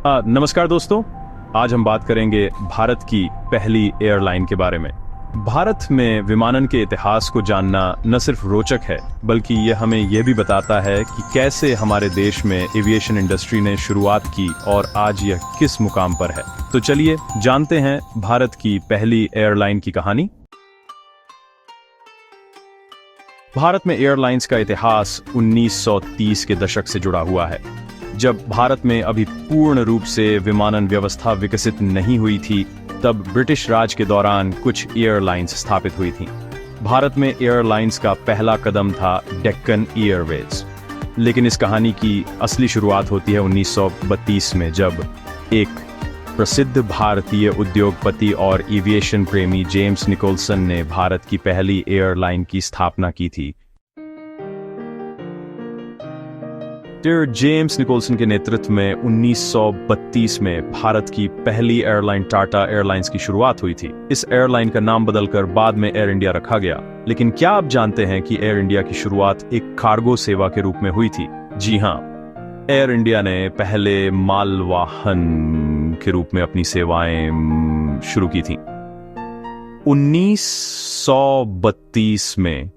नमस्कार दोस्तों। आज हम बात करेंगे भारत की पहली एयरलाइन के बारे में। भारत में विमानन के इतिहास को जानना न सिर्फ रोचक है, बल्कि यह हमें यह भी बताता है कि कैसे हमारे देश में एविएशन इंडस्ट्री ने शुरुआत की और आज यह किस मुकाम पर है। तो चलिए जानते हैं भारत की पहली एयरलाइन की कहानी। भारत में एयरलाइंस का इतिहास 1930 के दशक से जुड़ा हुआ है, जब भारत में अभी पूर्ण रूप से विमानन व्यवस्था विकसित नहीं हुई थी। तब ब्रिटिश राज के दौरान कुछ एयरलाइंस स्थापित हुई थीं। भारत में एयरलाइंस का पहला कदम था डेक्कन एयरवेज। लेकिन इस कहानी की असली शुरुआत होती है 1932 में, जब एक प्रसिद्ध भारतीय उद्योगपति और एविएशन प्रेमी जेम्स निकोलसन ने भारत की पहली एयरलाइन की स्थापना की थी। सर जेम्स निकोलसन के नेतृत्व में 1932 में भारत की पहली एयरलाइन टाटा एयरलाइंस की शुरुआत हुई थी। इस एयरलाइन का नाम बदलकर बाद में एयर इंडिया रखा गया। लेकिन क्या आप जानते हैं कि एयर इंडिया की शुरुआत एक कार्गो सेवा के रूप में हुई थी? जी हाँ, एयर इंडिया ने पहले मालवाहन के रूप में अपनी सेवाएं शुरू की थी। 1932 में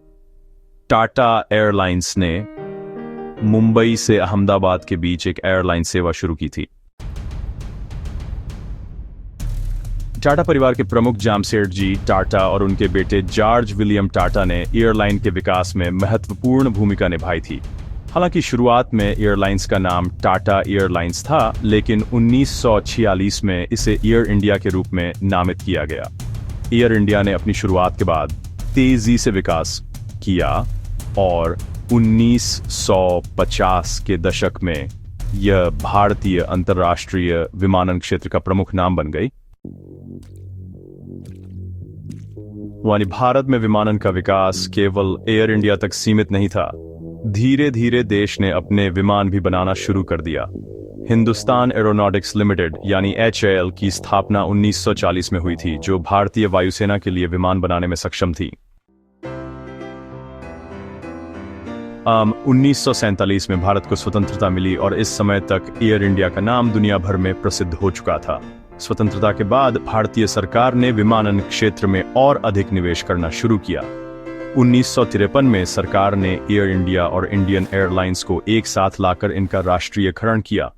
टाटा एयरलाइंस ने मुंबई से अहमदाबाद के बीच एक एयरलाइन सेवा शुरू की थी। टाटा परिवार के प्रमुख जामशेदजी टाटा और उनके बेटे जॉर्ज विलियम टाटा ने एयरलाइन के विकास में महत्वपूर्ण भूमिका निभाई थी। हालांकि शुरुआत में एयरलाइंस का नाम टाटा एयरलाइंस था, लेकिन 1946 में इसे एयर इंडिया के रूप में नामित किया गया। एयर इंडिया ने अपनी शुरुआत के बाद तेजी से विकास किया और 1950 के दशक में यह भारतीय अंतर्राष्ट्रीय विमानन क्षेत्र का प्रमुख नाम बन गई। भारत में विमानन का विकास केवल एयर इंडिया तक सीमित नहीं था। धीरे धीरे देश ने अपने विमान भी बनाना शुरू कर दिया। हिंदुस्तान एरोनॉटिक्स लिमिटेड यानी HAL की स्थापना 1940 में हुई थी, जो भारतीय वायुसेना के लिए विमान बनाने में सक्षम थी। 1947 में भारत को स्वतंत्रता मिली और इस समय तक एयर इंडिया का नाम दुनिया भर में प्रसिद्ध हो चुका था। स्वतंत्रता के बाद भारतीय सरकार ने विमानन क्षेत्र में और अधिक निवेश करना शुरू किया। 1953 में सरकार ने एयर इंडिया और इंडियन एयरलाइंस को एक साथ लाकर इनका राष्ट्रीयकरण किया।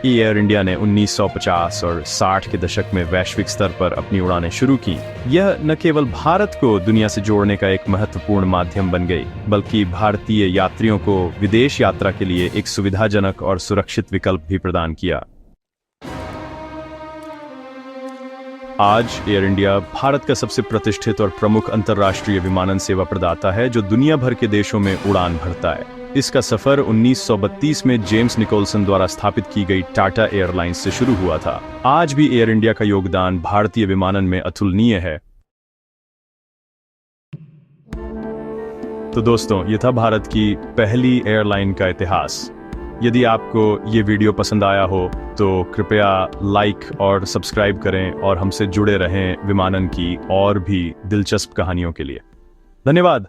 एयर इंडिया ने 1950 और 60 के दशक में वैश्विक स्तर पर अपनी उड़ानें शुरू की। यह न केवल भारत को दुनिया से जोड़ने का एक महत्वपूर्ण माध्यम बन गई, बल्कि भारतीय यात्रियों को विदेश यात्रा के लिए एक सुविधाजनक और सुरक्षित विकल्प भी प्रदान किया। आज एयर इंडिया भारत का सबसे प्रतिष्ठित और प्रमुख अंतर्राष्ट्रीय विमानन सेवा प्रदाता है, जो दुनिया भर के देशों में उड़ान भरता है। इसका सफर 1932 में जेम्स निकोलसन द्वारा स्थापित की गई टाटा एयरलाइंस से शुरू हुआ था। आज भी एयर इंडिया का योगदान भारतीय विमानन में अतुलनीय है। तो दोस्तों, ये था भारत की पहली एयरलाइन का इतिहास। यदि आपको ये वीडियो पसंद आया हो तो कृपया लाइक और सब्सक्राइब करें और हमसे जुड़े रहें विमानन की और भी दिलचस्प कहानियों के लिए। धन्यवाद।